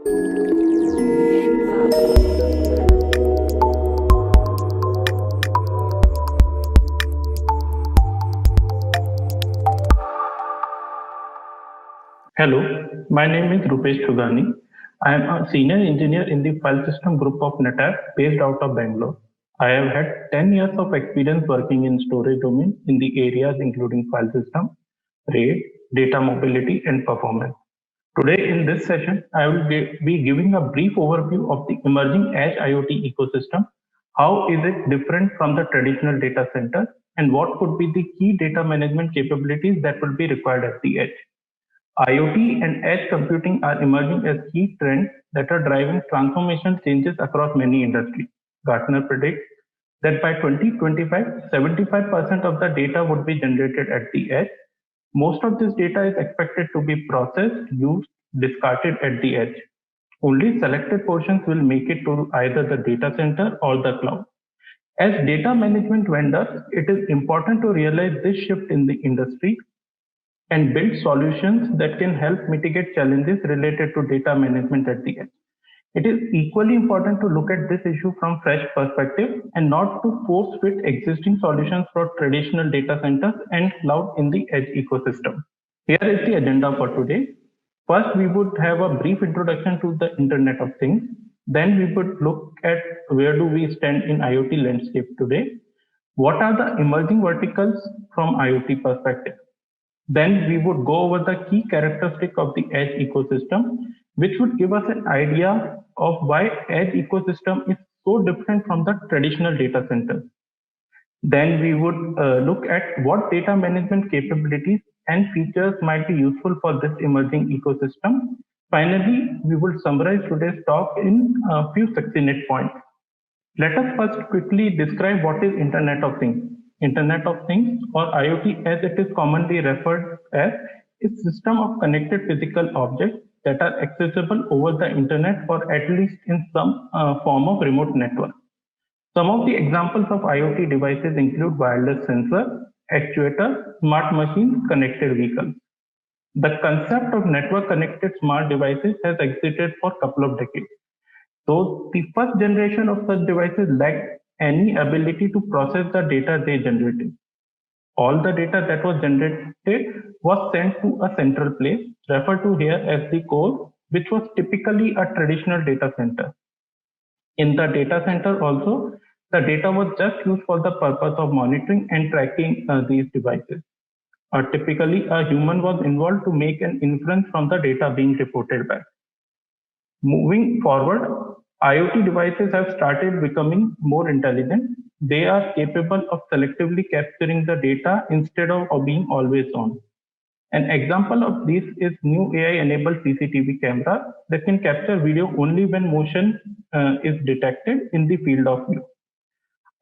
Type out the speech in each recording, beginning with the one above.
Hello, my name is Rupesh Chugani. I am a senior engineer in the file system group of NetApp based out of Bangalore. I have had 10 years of experience working in storage domain in the areas including file system, RAID, data mobility, and performance. Today in this session, I will be giving a brief overview of the emerging Edge IoT ecosystem. How is it different from the traditional data center, and what could be the key data management capabilities that will be required at the edge? IoT and edge computing are emerging as key trends that are driving transformational changes across many industries. Gartner predicts that by 2025, 75% of the data would be generated at the edge. Most of this data is expected to be processed, used, discarded at the edge. Only selected portions will make it to either the data center or the cloud. As data management vendors, it is important to realize this shift in the industry and build solutions that can help mitigate challenges related to data management at the edge. It is equally important to look at this issue from fresh perspective and not to force fit existing solutions for traditional data centers and cloud in the edge ecosystem. Here is the agenda for today. First, we would have a brief introduction to the Internet of Things. Then we would look at where do we stand in IoT landscape today. What are the emerging verticals from IoT perspective? Then we would go over the key characteristic of the edge ecosystem, which would give us an idea of why edge ecosystem is so different from the traditional data center. Then we would look at what data management capabilities and features might be useful for this emerging ecosystem. Finally, we will summarize today's talk in a few succinct points. Let us first quickly describe what is Internet of Things. Internet of Things, or IoT as it is commonly referred as, is system of connected physical objects that are accessible over the internet or at least in some form of remote network. Some of the examples of IoT devices include wireless sensor, actuator, smart machines, connected vehicles. The concept of network connected smart devices has existed for a couple of decades. So the first generation of such devices lacked any ability to process the data they generated. All the data that was generated was sent to a central place, referred to here as the core, which was typically a traditional data center. In the data center also, the data was just used for the purpose of monitoring and tracking these devices. Typically, a human was involved to make an inference from the data being reported back. Moving forward, IoT devices have started becoming more intelligent. They are capable of selectively capturing the data instead of being always on. An example of this is new AI-enabled CCTV camera that can capture video only when motion is detected in the field of view.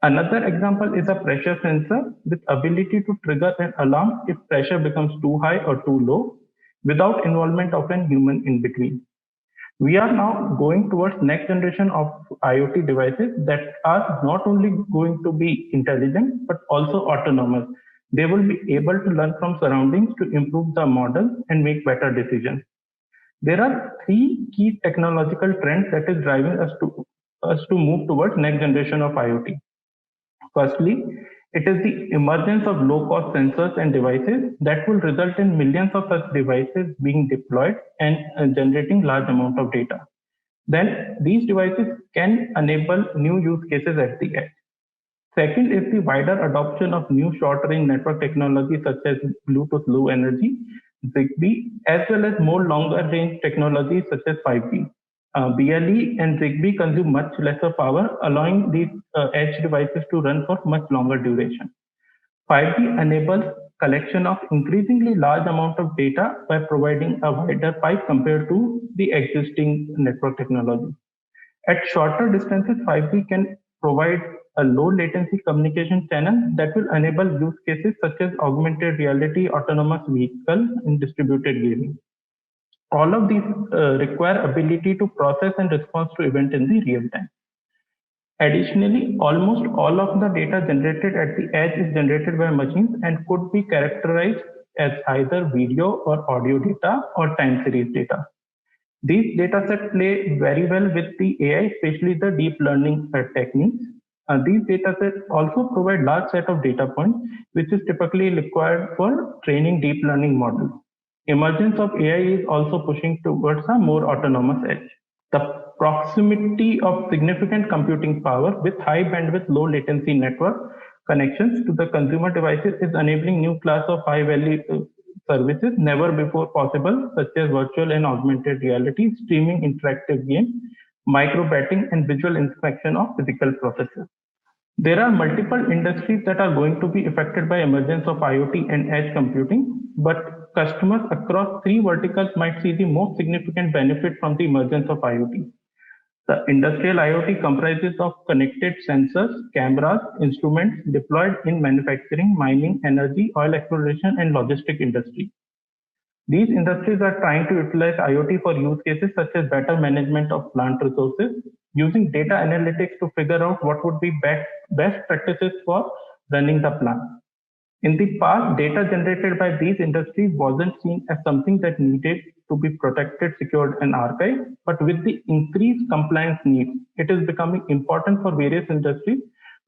Another example is a pressure sensor with ability to trigger an alarm if pressure becomes too high or too low without involvement of a human in between. We are now going towards next generation of IoT devices that are not only going to be intelligent, but also autonomous. They will be able to learn from surroundings to improve the model and make better decisions. There are three key technological trends that is driving us to move towards next generation of IoT. Firstly, it is the emergence of low-cost sensors and devices that will result in millions of such devices being deployed and generating large amount of data. Then these devices can enable new use cases at the edge. Second is the wider adoption of new short-range network technology such as Bluetooth Low Energy, Zigbee, as well as more longer-range technologies such as 5G. BLE and Zigbee consume much lesser power, allowing these edge devices to run for much longer duration. 5G enables collection of increasingly large amount of data by providing a wider pipe compared to the existing network technology. At shorter distances, 5G can provide a low latency communication channel that will enable use cases such as augmented reality, autonomous vehicle, and distributed gaming. All of these require ability to process and respond to event in the real time. Additionally, almost all of the data generated at the edge is generated by machines and could be characterized as either video or audio data or time series data. These datasets play very well with the AI, especially the deep learning techniques. These datasets also provide large set of data points, which is typically required for training deep learning models. Emergence of AI is also pushing towards a more autonomous edge. The proximity of significant computing power with high bandwidth, low latency network connections to the consumer devices is enabling new class of high value services never before possible, such as virtual and augmented reality, streaming interactive games, micro betting, and visual inspection of physical processes. There are multiple industries that are going to be affected by emergence of IoT and edge computing, but customers across three verticals might see the most significant benefit from the emergence of IoT. The industrial IoT comprises of connected sensors, cameras, instruments deployed in manufacturing, mining, energy, oil exploration, and logistic industry. These industries are trying to utilize IoT for use cases such as better management of plant resources, using data analytics to figure out what would be best practices for running the plant. In the past, data generated by these industries wasn't seen as something that needed to be protected, secured, and archived, but with the increased compliance needs, it is becoming important for various industries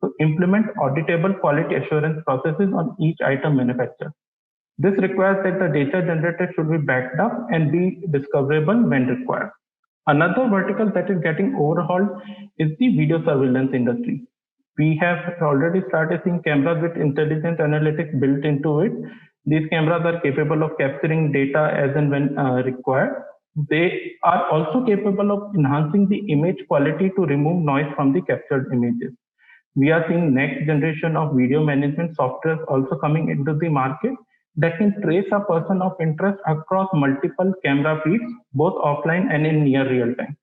to implement auditable quality assurance processes on each item manufactured. This requires that the data generated should be backed up and be discoverable when required. Another vertical that is getting overhauled is the video surveillance industry. We have already started seeing cameras with intelligent analytics built into it. These cameras are capable of capturing data as and when required. They are also capable of enhancing the image quality to remove noise from the captured images. We are seeing next generation of video management software also coming into the market that can trace a person of interest across multiple camera feeds, both offline and in near real time.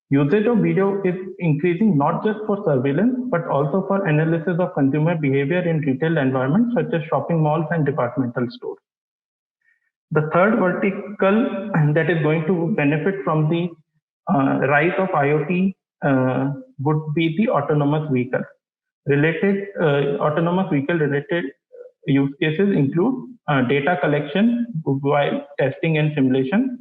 Usage of video is increasing not just for surveillance, but also for analysis of consumer behavior in retail environments such as shopping malls and departmental stores. The third vertical that is going to benefit from the rise of IoT would be the autonomous vehicle. Autonomous vehicle related use cases include data collection while testing and simulation.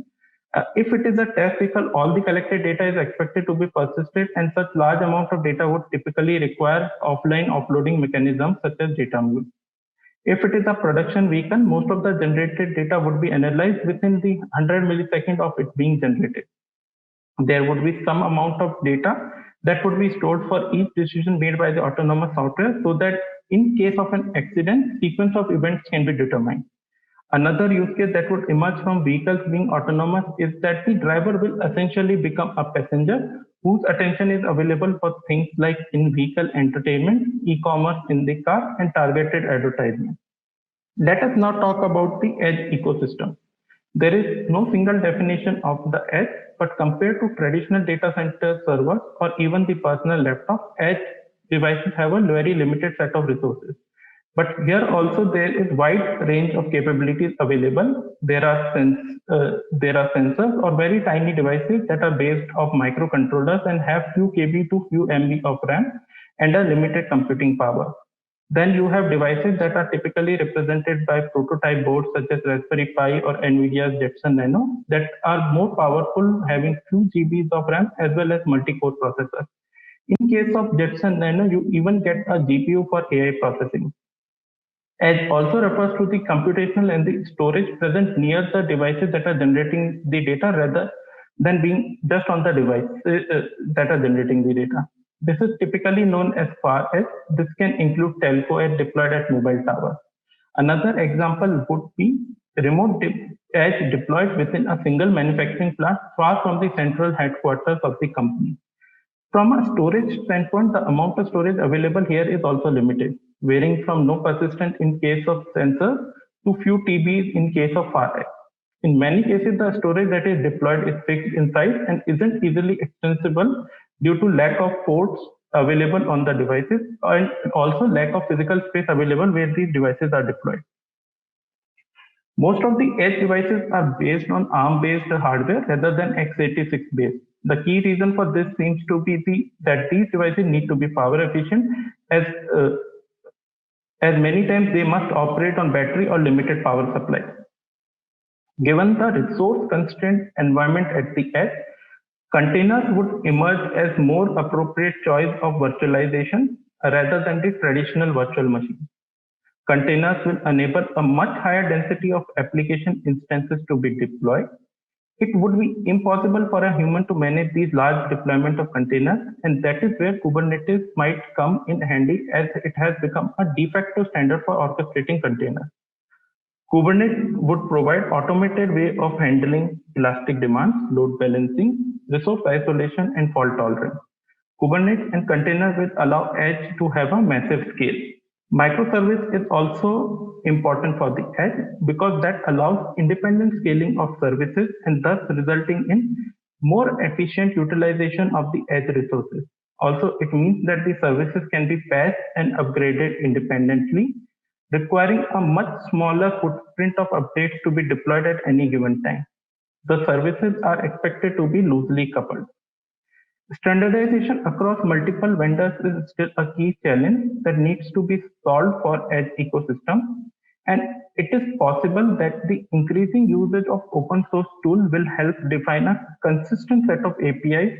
If it is a test vehicle, all the collected data is expected to be persisted, and such large amount of data would typically require offline offloading mechanisms such as data mule. If it is a production vehicle, most of the generated data would be analyzed within the 100 milliseconds of it being generated. There would be some amount of data that would be stored for each decision made by the autonomous software so that in case of an accident, sequence of events can be determined. Another use case that would emerge from vehicles being autonomous is that the driver will essentially become a passenger whose attention is available for things like in-vehicle entertainment, e-commerce in the car, and targeted advertisement. Let us now talk about the edge ecosystem. There is no single definition of the edge, but compared to traditional data center servers or even the personal laptop, edge devices have a very limited set of resources. But here also there is wide range of capabilities available. There are sensors or very tiny devices that are based off microcontrollers and have few KB to few MB of RAM and a limited computing power. Then you have devices that are typically represented by prototype boards such as Raspberry Pi or NVIDIA's Jetson Nano that are more powerful, having few GBs of RAM as well as multi-core processors. In case of Jetson Nano, you even get a GPU for AI processing. Edge also refers to the computational and the storage present near the devices that are generating the data rather than being just on the device that are generating the data. This is typically known as far edge. This can include telco edge deployed at mobile towers. Another example would be remote edge deployed within a single manufacturing plant far from the central headquarters of the company. From a storage standpoint, the amount of storage available here is also limited, varying from no persistent in case of sensors to few TBs in case of far edge. In many cases, the storage that is deployed is fixed in size and isn't easily extensible due to lack of ports available on the devices and also lack of physical space available where these devices are deployed. Most of the edge devices are based on ARM-based hardware rather than x86-based. The key reason for this seems to be that these devices need to be power efficient as many times they must operate on battery or limited power supply. Given the resource-constrained environment at the edge, containers would emerge as more appropriate choice of virtualization rather than the traditional virtual machine. Containers will enable a much higher density of application instances to be deployed. It would be impossible for a human to manage these large deployment of containers, and that is where Kubernetes might come in handy as it has become a de facto standard for orchestrating containers. Kubernetes would provide automated way of handling elastic demands, load balancing, resource isolation, and fault tolerance. Kubernetes and containers will allow edge to have a massive scale. Microservice is also important for the edge because that allows independent scaling of services and thus resulting in more efficient utilization of the edge resources. Also, it means that the services can be patched and upgraded independently, requiring a much smaller footprint of updates to be deployed at any given time. The services are expected to be loosely coupled. Standardization across multiple vendors is still a key challenge that needs to be solved for edge ecosystem. And it is possible that the increasing usage of open source tool will help define a consistent set of APIs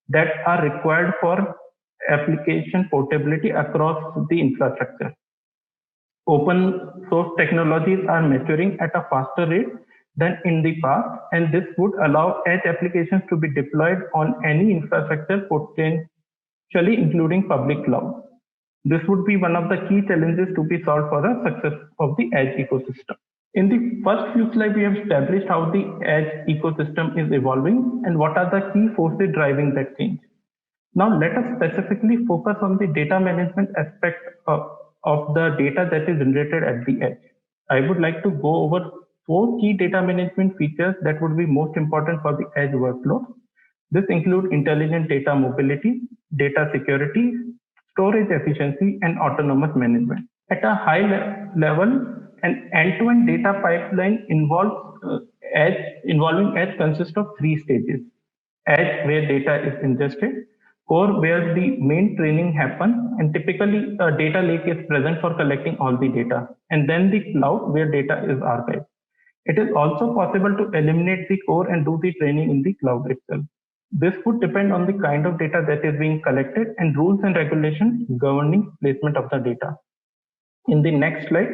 that are required for application portability across the infrastructure. Open source technologies are maturing at a faster rate than in the past, and this would allow edge applications to be deployed on any infrastructure, potentially including public cloud. This would be one of the key challenges to be solved for the success of the edge ecosystem. In the first few slides, we have established how the edge ecosystem is evolving and what are the key forces driving that change. Now, let us specifically focus on the data management aspect of the data that is generated at the edge. I would like to go over four key data management features that would be most important for the edge workload. This includes intelligent data mobility, data security, storage efficiency, and autonomous management. At a high level, an end-to-end data pipeline involving edge consists of three stages. Edge, where data is ingested, core, where the main training happens, and typically a data lake is present for collecting all the data, and then the cloud, where data is archived. It is also possible to eliminate the core and do the training in the cloud itself. This would depend on the kind of data that is being collected and rules and regulations governing placement of the data. In the next slide,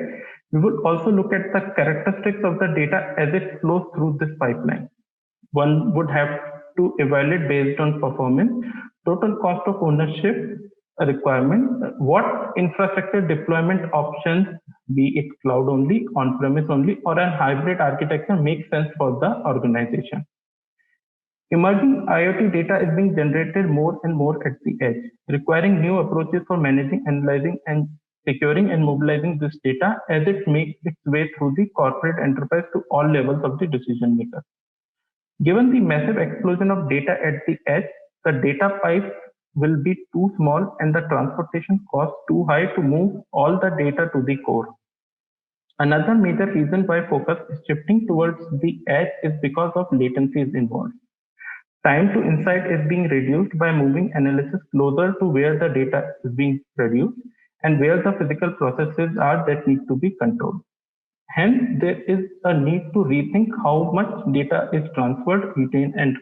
we will also look at the characteristics of the data as it flows through this pipeline. One would have to evaluate based on performance, total cost of ownership requirement, what infrastructure deployment options, be it cloud only, on-premise only, or a hybrid architecture makes sense for the organization. Emerging IoT data is being generated more and more at the edge, requiring new approaches for managing, analyzing, and securing and mobilizing this data as it makes its way through the corporate enterprise to all levels of the decision maker. Given the massive explosion of data at the edge, the data pipes will be too small and the transportation cost too high to move all the data to the core. Another major reason why focus is shifting towards the edge is because of latencies involved. Time to insight is being reduced by moving analysis closer to where the data is being produced and where the physical processes are that need to be controlled. Hence, there is a need to rethink how much data is transferred, retained, and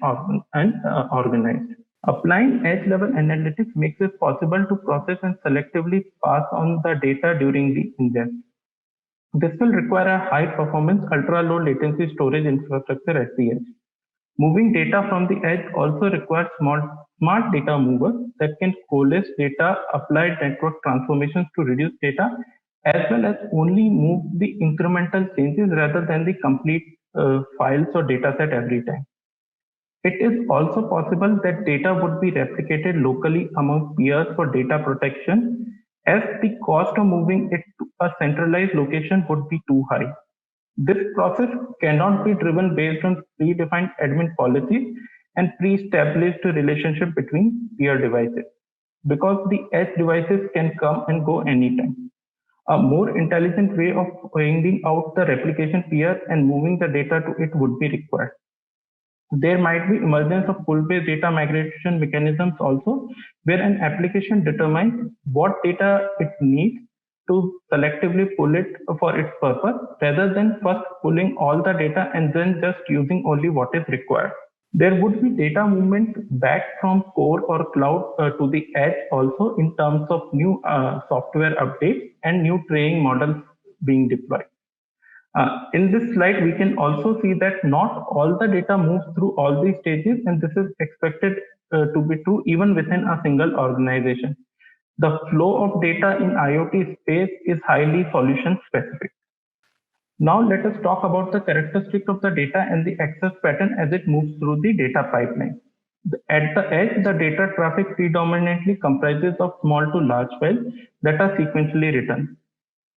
organized. Applying edge-level analytics makes it possible to process and selectively pass on the data during the ingest. This will require a high-performance, ultra-low latency storage infrastructure at the edge. Moving data from the edge also requires smart data movers that can coalesce data, apply network transformations to reduce data, as well as only move the incremental changes rather than the complete files or data set every time. It is also possible that data would be replicated locally among peers for data protection, as the cost of moving it to a centralized location would be too high. This process cannot be driven based on predefined admin policies and pre-established relationship between peer devices, because the edge devices can come and go anytime. A more intelligent way of finding out the replication peer and moving the data to it would be required. There might be emergence of pull-based data migration mechanisms also, where an application determines what data it needs to selectively pull it for its purpose rather than first pulling all the data and then just using only what is required. There would be data movement back from core or cloud to the edge also in terms of new software updates and new training models being deployed. In this slide, we can also see that not all the data moves through all these stages, and this is expected to be true even within a single organization. The flow of data in IoT space is highly solution specific. Now let us talk about the characteristics of the data and the access pattern as it moves through the data pipeline. At the edge, the data traffic predominantly comprises of small to large files that are sequentially written.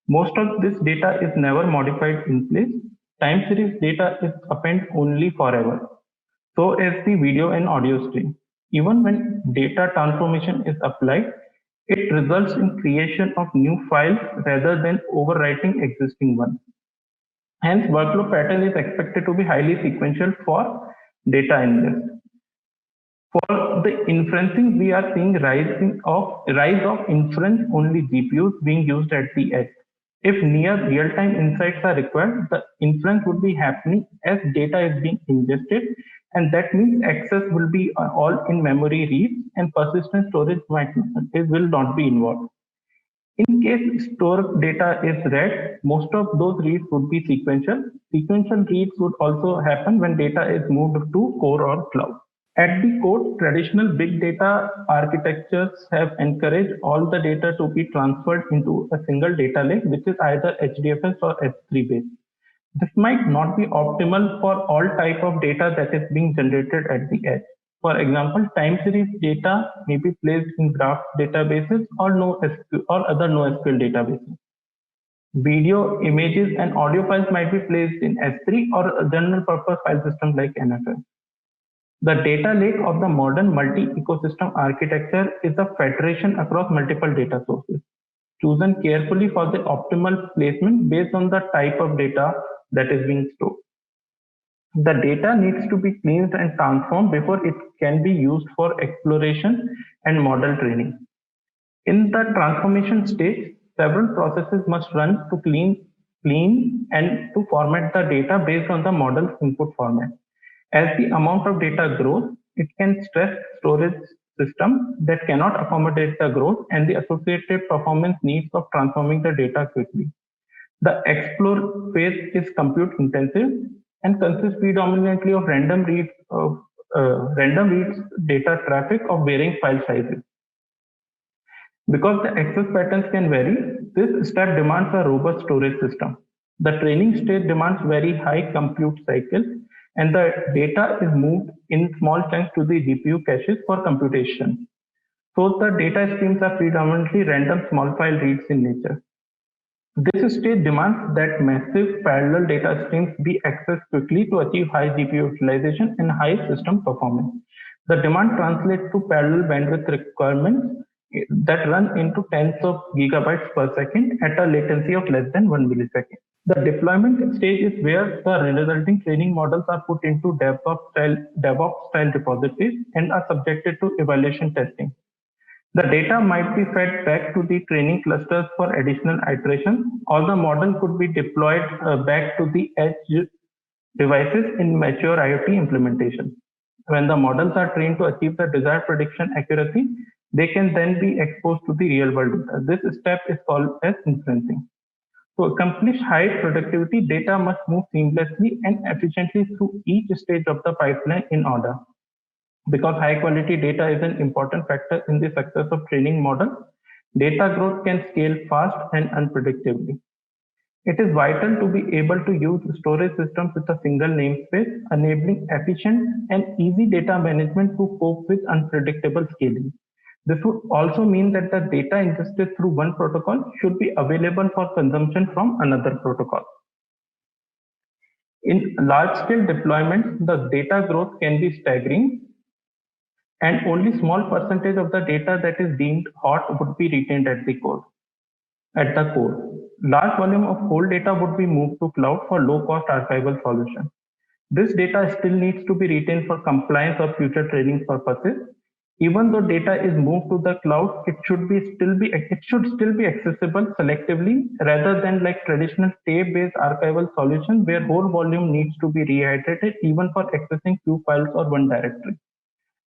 Most of this data is never modified in place. Time series data is append only forever. So is the video and audio stream. Even when data transformation is applied, it results in creation of new files rather than overwriting existing ones. Hence, workflow pattern is expected to be highly sequential for data ingest. For the inferencing, we are seeing rise of inference-only GPUs being used at the edge. If near real-time insights are required, the inference would be happening as data is being ingested, and that means access will be all in memory reads, and persistent storage will not be involved. In case stored data is read, most of those reads would be sequential. Sequential reads would also happen when data is moved to core or cloud. At the core, traditional big data architectures have encouraged all the data to be transferred into a single data lake, which is either HDFS or S3 based. This might not be optimal for all type of data that is being generated at the edge. For example, time series data may be placed in graph databases or NoSQL or other NoSQL databases. Video, images, and audio files might be placed in S3 or a general purpose file system like NFS. The data lake of the modern multi-ecosystem architecture is a federation across multiple data sources, chosen carefully for the optimal placement based on the type of data that is being stored. The data needs to be cleansed and transformed before it can be used for exploration and model training. In the transformation stage, several processes must run to clean and to format the data based on the model's input format. As the amount of data grows, it can stress storage systems that cannot accommodate the growth and the associated performance needs of transforming the data quickly. The explore phase is compute intensive and consists predominantly of random reads data traffic of varying file sizes. Because the access patterns can vary, this step demands a robust storage system. The training stage demands very high compute cycles, and the data is moved in small chunks to the GPU caches for computation. So the data streams are predominantly random small file reads in nature. This stage demands that massive parallel data streams be accessed quickly to achieve high GPU utilization and high system performance. The demand translates to parallel bandwidth requirements that run into tens of gigabytes per second at a latency of less than 1 millisecond. The deployment stage is where the resulting training models are put into DevOps style repositories and are subjected to evaluation testing. The data might be fed back to the training clusters for additional iterations, or the model could be deployed back to the edge devices in mature IoT implementation. When the models are trained to achieve the desired prediction accuracy, they can then be exposed to the real world data. This step is called as inferencing. To accomplish high productivity, data must move seamlessly and efficiently through each stage of the pipeline in order. Because high quality data is an important factor in the success of training models, data growth can scale fast and unpredictably. It is vital to be able to use storage systems with a single namespace, enabling efficient and easy data management to cope with unpredictable scaling. This would also mean that the data ingested through one protocol should be available for consumption from another protocol. In large-scale deployments, the data growth can be staggering, and only small percentage of the data that is deemed hot would be retained at the core. Large volume of cold data would be moved to cloud for low-cost archival solution. This data still needs to be retained for compliance or future training purposes. Even though data is moved to the cloud, it should still be accessible selectively rather than like traditional tape-based archival solution where whole volume needs to be rehydrated even for accessing few files or one directory.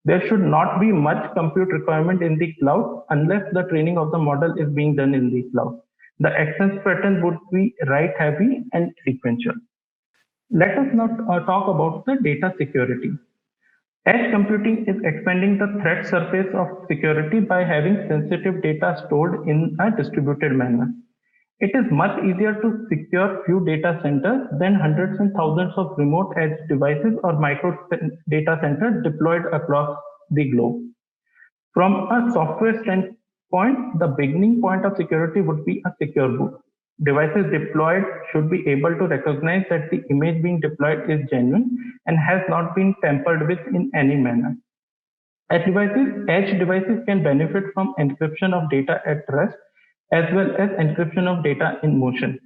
There should not be much compute requirement in the cloud unless the training of the model is being done in the cloud. The access pattern would be write heavy and sequential. Let us now talk about the data security. Edge computing is expanding the threat surface of security by having sensitive data stored in a distributed manner. It is much easier to secure few data centers than hundreds and thousands of remote edge devices or micro data centers deployed across the globe. From a software standpoint, the beginning point of security would be a secure boot. Devices deployed should be able to recognize that the image being deployed is genuine and has not been tampered with in any manner. Edge devices can benefit from encryption of data at rest as well as encryption of data in motion.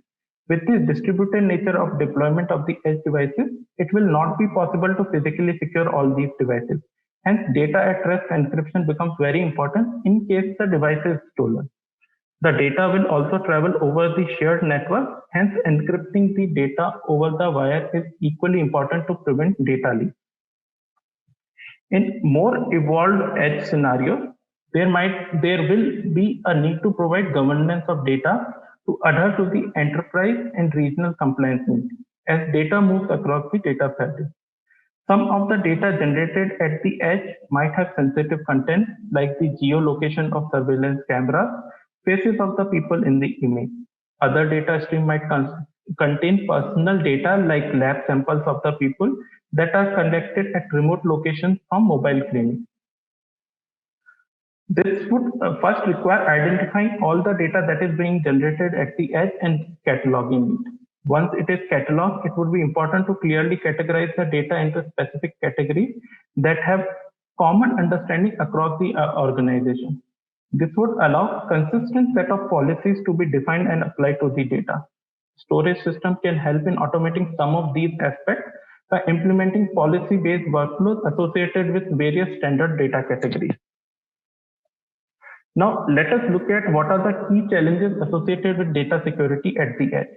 With the distributed nature of deployment of the edge devices, it will not be possible to physically secure all these devices. Hence, data at rest encryption becomes very important in case the device is stolen. The data will also travel over the shared network, hence encrypting the data over the wire is equally important to prevent data leak. In more evolved edge scenarios, there will be a need to provide governance of data to adhere to the enterprise and regional compliance needs as data moves across the data fabric. Some of the data generated at the edge might have sensitive content like the geolocation of surveillance cameras, faces of the people in the image. Other data stream might contain personal data like lab samples of the people that are collected at remote locations from mobile clinics. This would first require identifying all the data that is being generated at the edge and cataloging it. Once it is cataloged, it would be important to clearly categorize the data into specific categories that have common understanding across the organization. This would allow consistent set of policies to be defined and applied to the data. Storage system can help in automating some of these aspects by implementing policy-based workflows associated with various standard data categories. Now, let us look at what are the key challenges associated with data security at the edge.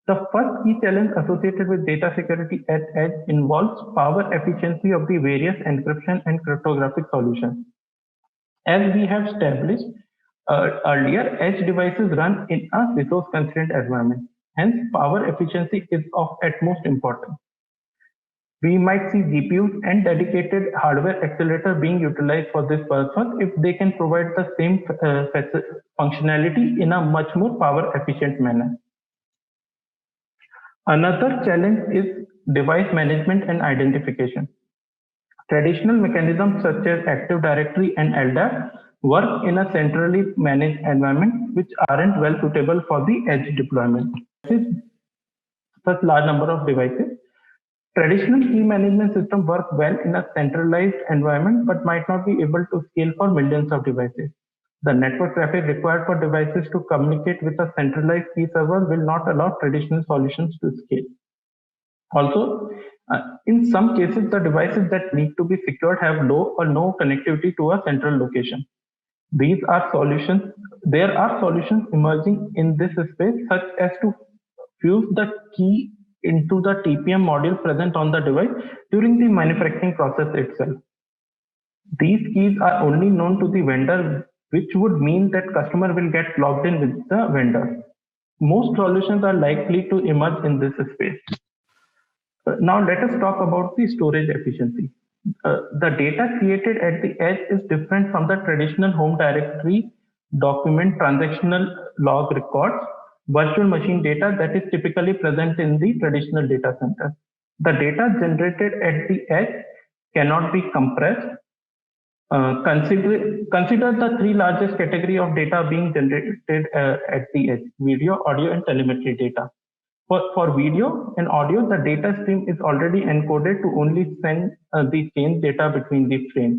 The first key challenge associated with data security at edge involves power efficiency of the various encryption and cryptographic solutions. As we have established earlier, edge devices run in a resource-constrained environment. Hence, power efficiency is of utmost importance. We might see GPUs and dedicated hardware accelerator being utilized for this purpose if they can provide the same functionality in a much more power efficient manner. Another challenge is device management and identification. Traditional mechanisms such as Active Directory and LDAP work in a centrally managed environment which aren't well suitable for the edge deployment. Such large number of devices. Traditional key management systems work well in a centralized environment but might not be able to scale for millions of devices. The network traffic required for devices to communicate with a centralized key server will not allow traditional solutions to scale. Also, in some cases, the devices that need to be secured have low or no connectivity to a central location. There are solutions emerging in this space, such as to fuse the key into the TPM module present on the device during the manufacturing process itself. These keys are only known to the vendor, which would mean that customer will get logged in with the vendor. Most solutions are likely to emerge in this space. Now let us talk about the storage efficiency. The data created at the edge is different from the traditional home directory document transactional log records, virtual machine data that is typically present in the traditional data center. The data generated at the edge cannot be compressed. Consider the three largest category of data being generated at the edge: video, audio, and telemetry data. For video and audio, the data stream is already encoded to only send the change data between the frames.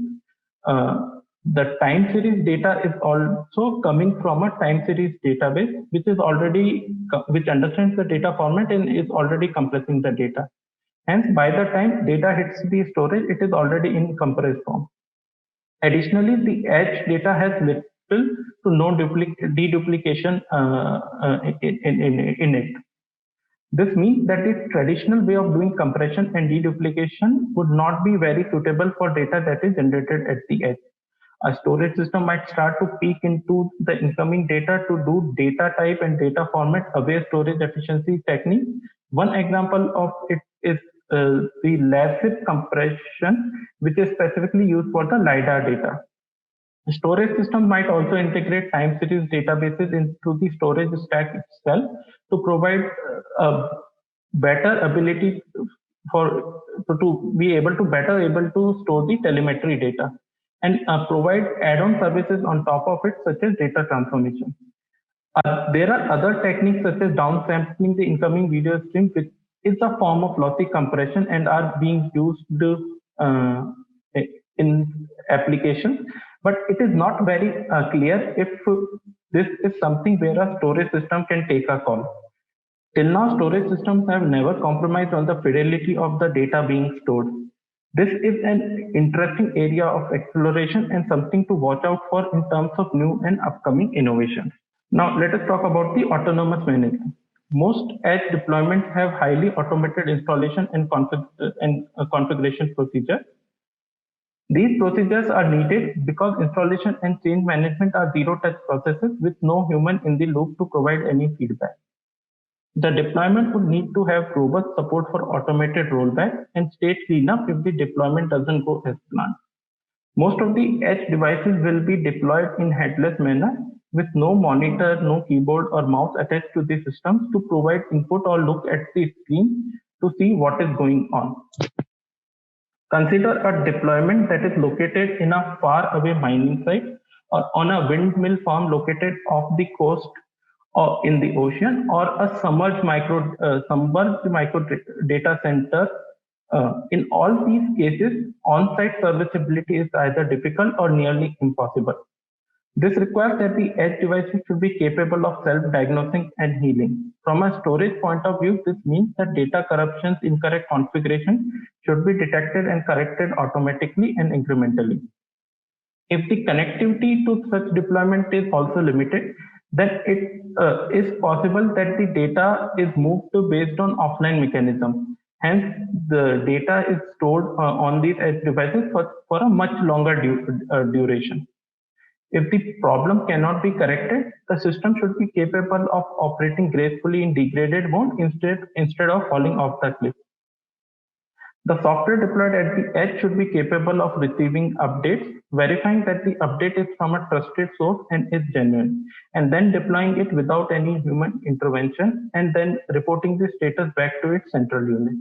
The time series data is also coming from a time series database, which understands the data format and is already compressing the data. Hence, by the time data hits the storage, it is already in compressed form. Additionally, the edge data has little to no deduplication in it. This means that the traditional way of doing compression and deduplication would not be very suitable for data that is generated at the edge. A storage system might start to peek into the incoming data to do data type and data format aware storage efficiency technique. One example of it is the LASIP compression, which is specifically used for the LiDAR data. Storage systems might also integrate time series databases into the storage stack itself to provide a better ability for to be able to better able to store the telemetry data and provide add-on services on top of it, such as data transformation. There are other techniques such as downsampling the incoming video stream, which is a form of lossy compression and are being used uh, in applications. But it is not very clear if this is something where a storage system can take a call. Till now, storage systems have never compromised on the fidelity of the data being stored. This is an interesting area of exploration and something to watch out for in terms of new and upcoming innovations. Now, let us talk about the autonomous management. Most edge deployments have highly automated installation and configuration procedures. These procedures are needed because installation and change management are zero-touch processes with no human in the loop to provide any feedback. The deployment would need to have robust support for automated rollback and state cleanup if the deployment doesn't go as planned. Most of the edge devices will be deployed in headless manner with no monitor, no keyboard or mouse attached to the systems to provide input or look at the screen to see what is going on. Consider a deployment that is located in a far away mining site or on a windmill farm located off the coast or in the ocean, or a submerged micro data center. In all these cases, on-site serviceability is either difficult or nearly impossible. This requires that the edge devices should be capable of self-diagnosing and healing. From a storage point of view, this means that data corruptions, incorrect configuration should be detected and corrected automatically and incrementally. If the connectivity to such deployment is also limited, then it is possible that the data is moved to based on offline mechanism. Hence, the data is stored on these edge devices for a much longer duration. If the problem cannot be corrected, the system should be capable of operating gracefully in degraded mode instead of falling off the cliff. The software deployed at the edge should be capable of receiving updates, verifying that the update is from a trusted source and is genuine, and then deploying it without any human intervention, and then reporting the status back to its central unit.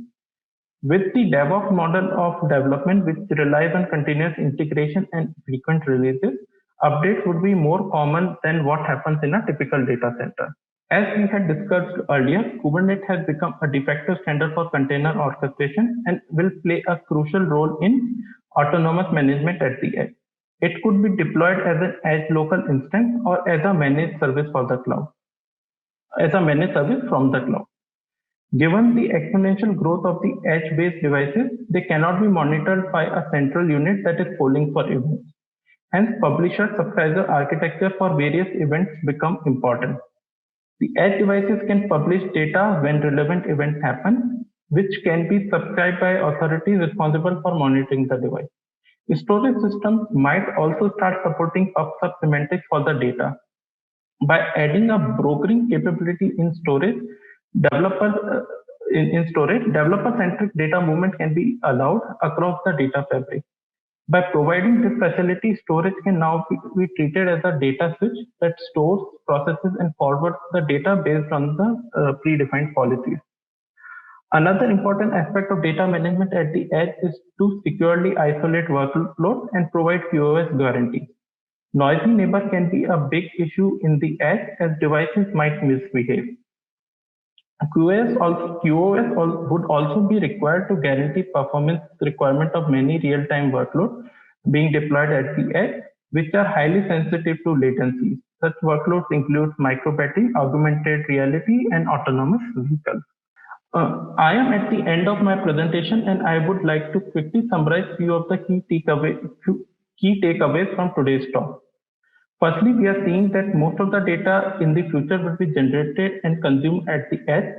With the DevOps model of development, which relies on continuous integration and frequent releases, updates would be more common than what happens in a typical data center. As we had discussed earlier, Kubernetes has become a de facto standard for container orchestration and will play a crucial role in autonomous management at the edge. It could be deployed as an edge local instance or as a managed service for the cloud, as a managed service from the cloud. Given the exponential growth of the edge-based devices, they cannot be monitored by a central unit that is polling for events. Hence, publisher-subscriber architecture for various events become important. The edge devices can publish data when relevant events happen, which can be subscribed by authorities responsible for monitoring the device. The storage systems might also start supporting PubSub semantics for the data. By adding a brokering capability in storage, developer-centric data movement can be allowed across the data fabric. By providing this facility, storage can now be treated as a data switch that stores, processes, and forwards the data based on the predefined policies. Another important aspect of data management at the edge is to securely isolate workload and provide QoS guarantees. Noisy neighbor can be a big issue in the edge as devices might misbehave. QoS would also be required to guarantee performance requirement of many real-time workloads being deployed at the edge, which are highly sensitive to latency. Such workloads include micro-battery, augmented reality, and autonomous vehicles. I am at the end of my presentation, and I would like to quickly summarize few of the key key takeaways from today's talk. Firstly, we are seeing that most of the data in the future will be generated and consumed at the edge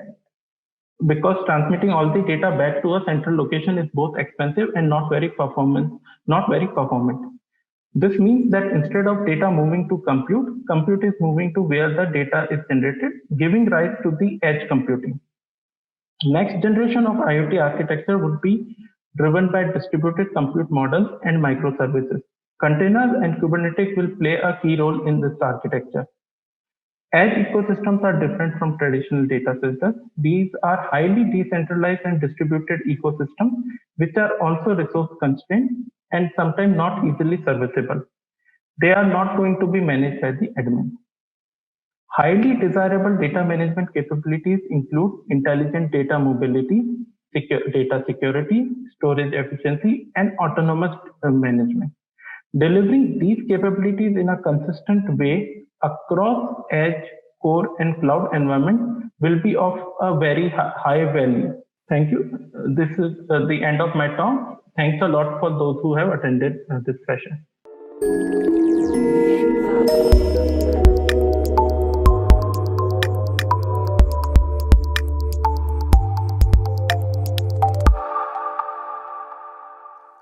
because transmitting all the data back to a central location is both expensive and not very performant. This means that instead of data moving to compute is moving to where the data is generated, giving rise to the edge computing. Next generation of IoT architecture would be driven by distributed compute models and microservices. Containers and Kubernetes will play a key role in this architecture. Edge ecosystems are different from traditional data centers. These are highly decentralized and distributed ecosystems, which are also resource constrained and sometimes not easily serviceable. They are not going to be managed by the admin. Highly desirable data management capabilities include intelligent data mobility, data security, storage efficiency, and autonomous management. Delivering these capabilities in a consistent way across edge, core, and cloud environment will be of a very high value. Thank you. This is the end of my talk. Thanks a lot for those who have attended this session.